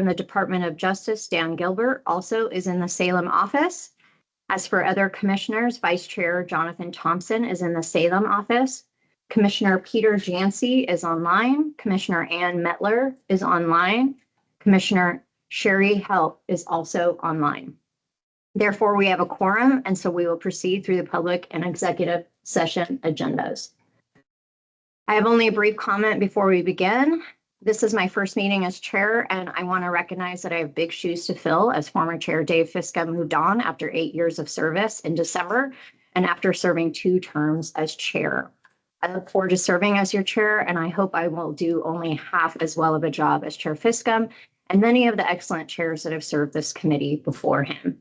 from the Department of Justice, Dan Gilbert, also is in the Salem office. As for other commissioners, Vice Chair Jonathan Thompson is in the Salem office. Commissioner Peter Jancy is online. Commissioner Ann Metler is online. Commissioner Sherry Helt is also online. Therefore, we have a quorum, and so we will proceed through the public and executive session agendas. I have only a brief comment before we begin. This is my first meeting as chair, and I want to recognize that I have big shoes to fill as former chair Dave Fiska moved on after 8 years of service in December and after serving 2 terms as chair. I look forward to serving as your chair, and I hope I will do only half as well of a job as Chair Fiscum and many of the excellent chairs that have served this committee before him.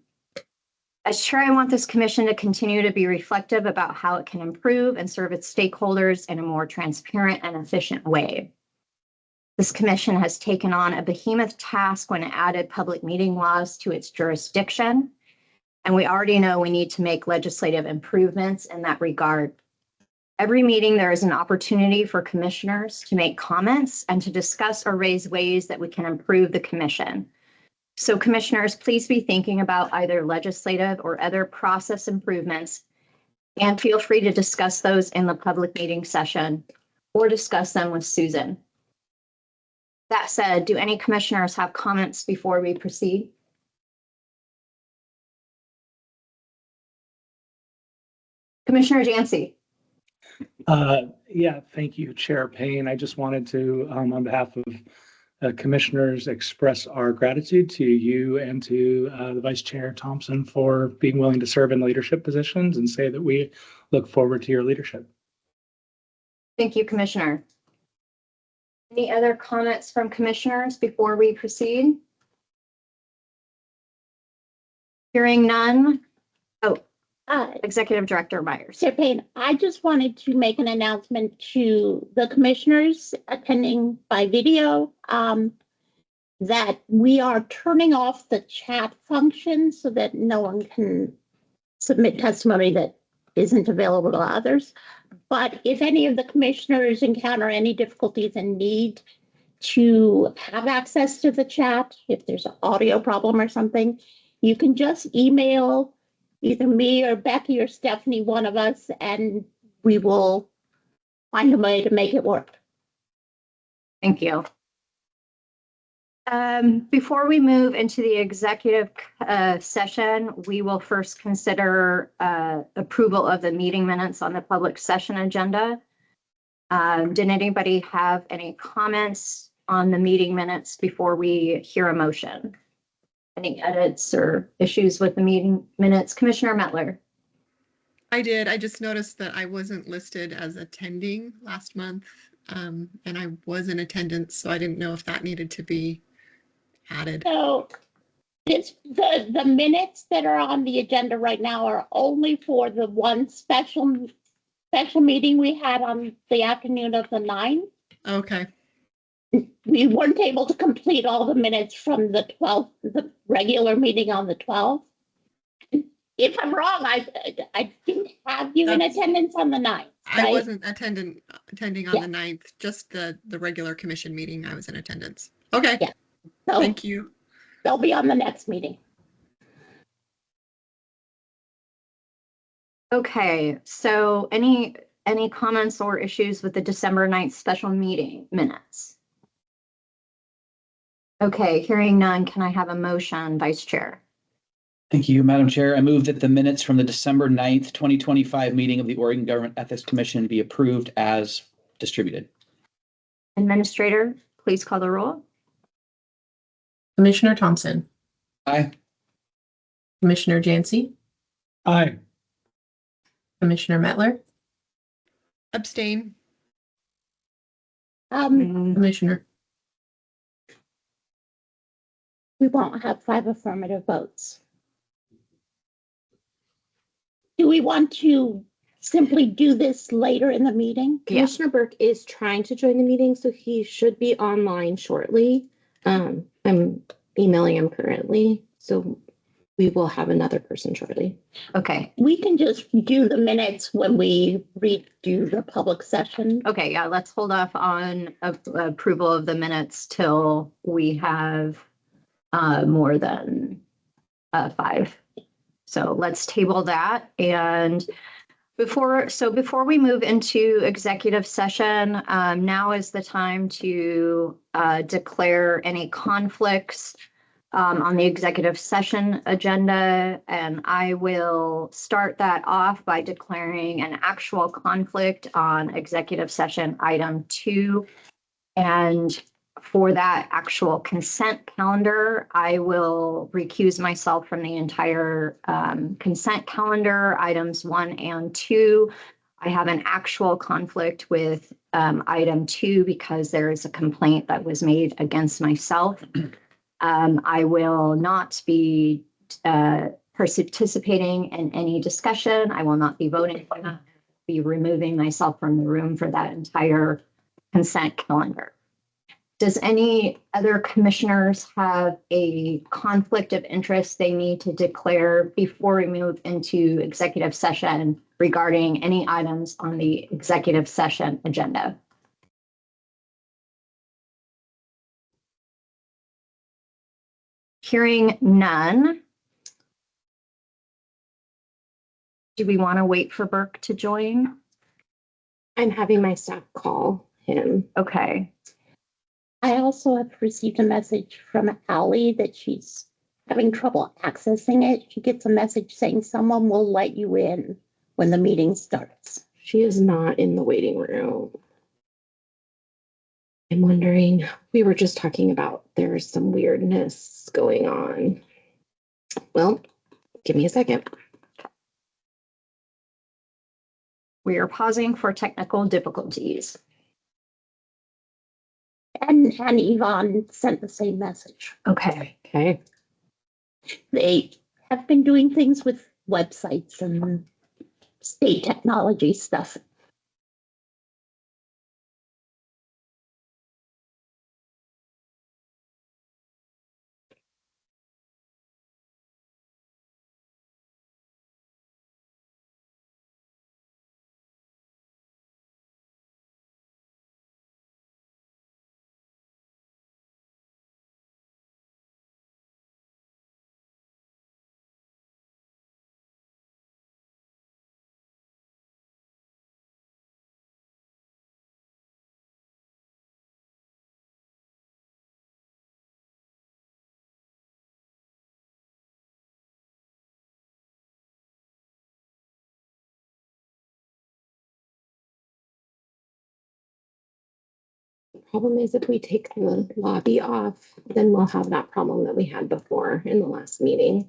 As chair, I want this commission to continue to be reflective about how it can improve and serve its stakeholders in a more transparent and efficient way. This commission has taken on a behemoth task when it added public meeting laws to its jurisdiction, and we already know we need to make legislative improvements in that regard. Every meeting, there is an opportunity for commissioners to make comments and to discuss or raise ways that we can improve the commission. So commissioners, please be thinking about either legislative or other process improvements, and feel free to discuss those in the public meeting session or discuss them with Susan. That said, do any commissioners have comments before we proceed? Commissioner Jancy. Yeah, thank you, Chair Payne. I just wanted to, on behalf of commissioners, express our gratitude to you and to the Vice Chair Thompson for being willing to serve in leadership positions, and say that we look forward to your leadership. Thank you, Commissioner. Any other comments from commissioners before we proceed? Hearing none. Oh, Executive Director Myers. Chair Payne, I just wanted to make an announcement to the commissioners attending by video that we are turning off the chat function so that no one can submit testimony that isn't available to others. But if any of the commissioners encounter any difficulties and need to have access to the chat, if there's an audio problem or something, you can just email either me or Becky or Stephanie, one of us, and we will find a way to make it work. Thank you. Before we move into the executive session, we will first consider approval of the meeting minutes on the public session agenda. Did anybody have any comments on the meeting minutes before we hear a motion? Any edits or issues with the meeting minutes? Commissioner Metler. I did. I just noticed that I wasn't listed as attending last month, and I was in attendance, so I didn't know if that needed to be added. So it's the minutes that are on the agenda right now are only for the one special meeting we had on the afternoon of the 9th. Okay. We weren't able to complete all the minutes from the 12th, the regular meeting on the 12th. If I'm wrong, I didn't have you in attendance on the 9th. Right? I wasn't attending on the 9th, just the regular commission meeting. I was in attendance. Okay. Yeah. So thank you. They'll be on the next meeting. Okay, so any comments or issues with the December 9th special meeting minutes? Okay, hearing none, can I have a motion, Vice Chair? Thank you, Madam Chair. I move that the minutes from the December 9th, 2025 meeting of the Oregon Government Ethics Commission be approved as distributed. Administrator, please call the roll. Commissioner Thompson. Aye. Commissioner Jancy. Aye. Commissioner Metler. Abstain. Commissioner. We won't have 5 affirmative votes. Do we want to simply do this later in the meeting? Commissioner Burke is trying to join the meeting, so he should be online shortly. I'm emailing him currently, so we will have another person shortly. Okay. We can just do the minutes when we redo the public session. Okay, yeah, let's hold off on approval of the minutes till we have more than 5. So let's table that. And before we move into executive session, now is the time to declare any conflicts on the executive session agenda. And I will start that off by declaring an actual conflict on executive session item 2. And for that actual consent calendar, I will recuse myself from the entire consent calendar, items 1 and 2. I have an actual conflict with item 2 because there is a complaint that was made against myself. I will not be participating in any discussion. I will not be voting. I will not be removing myself from the room for that entire consent calendar. Does any other commissioners have a conflict of interest they need to declare before we move into executive session regarding any items on the executive session agenda? Hearing none. Do we want to wait for Burke to join? I'm having my staff call him. Okay. I also have received a message from Allie that she's having trouble accessing it. She gets a message saying someone will let you in when the meeting starts. She is not in the waiting room. I'm wondering, we were just talking about there's some weirdness going on. Well, give me a second. We are pausing for technical difficulties. And Yvonne sent the same message. Okay. Okay. They have been doing things with websites and state technology stuff. The problem is if we take the lobby off, then we'll have that problem that we had before in the last meeting.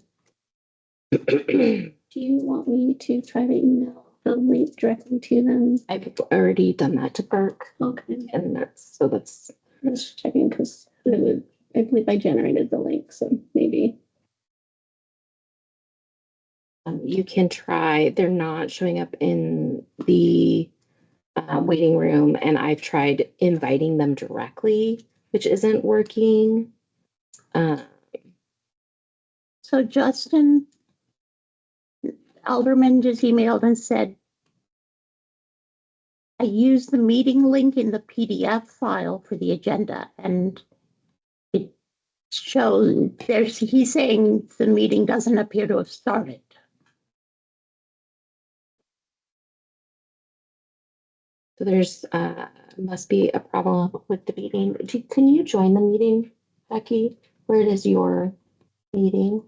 Do you want me to try to email the link directly to them? I've already done that to Burke, Okay, and that's I'm just checking because I believe I generated the link, so maybe. you can try. They're not showing up in the waiting room, and I've tried inviting them directly, which isn't working. So Justin Alderman just emailed and said, I used the meeting link in the PDF file for the agenda, and it shows he's saying the meeting doesn't appear to have started. So there's must be a problem with the meeting. Can you join the meeting, Becky, where it is your meeting?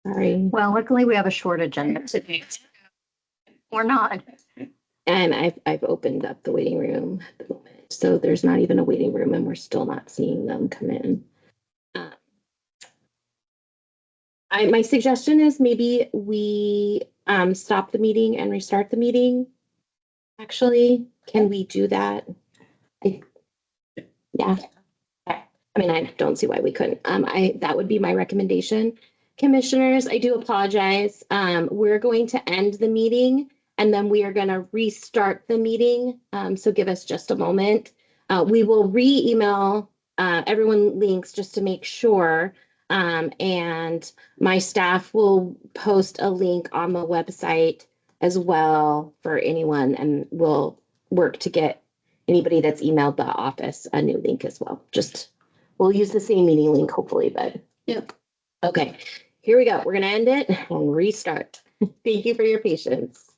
Sorry. Well, luckily we have a short agenda today. Or not. And I've opened up the waiting room at the moment. So there's not even a waiting room and we're still not seeing them come in. My suggestion is maybe we stop the meeting and restart the meeting. Actually, can we do that? Yeah. I mean, I don't see why we couldn't. That would be my recommendation. Commissioners, I do apologize. We're going to end the meeting and then we are going to restart the meeting. So give us just a moment. We will re-email everyone links just to make sure. And my staff will post a link on the website as well for anyone, and we'll work to get anybody that's emailed the office a new link as well. Just, we'll use the same meeting link hopefully, but. Yep. Okay, here we go. We're gonna end it and restart. Thank you for your patience.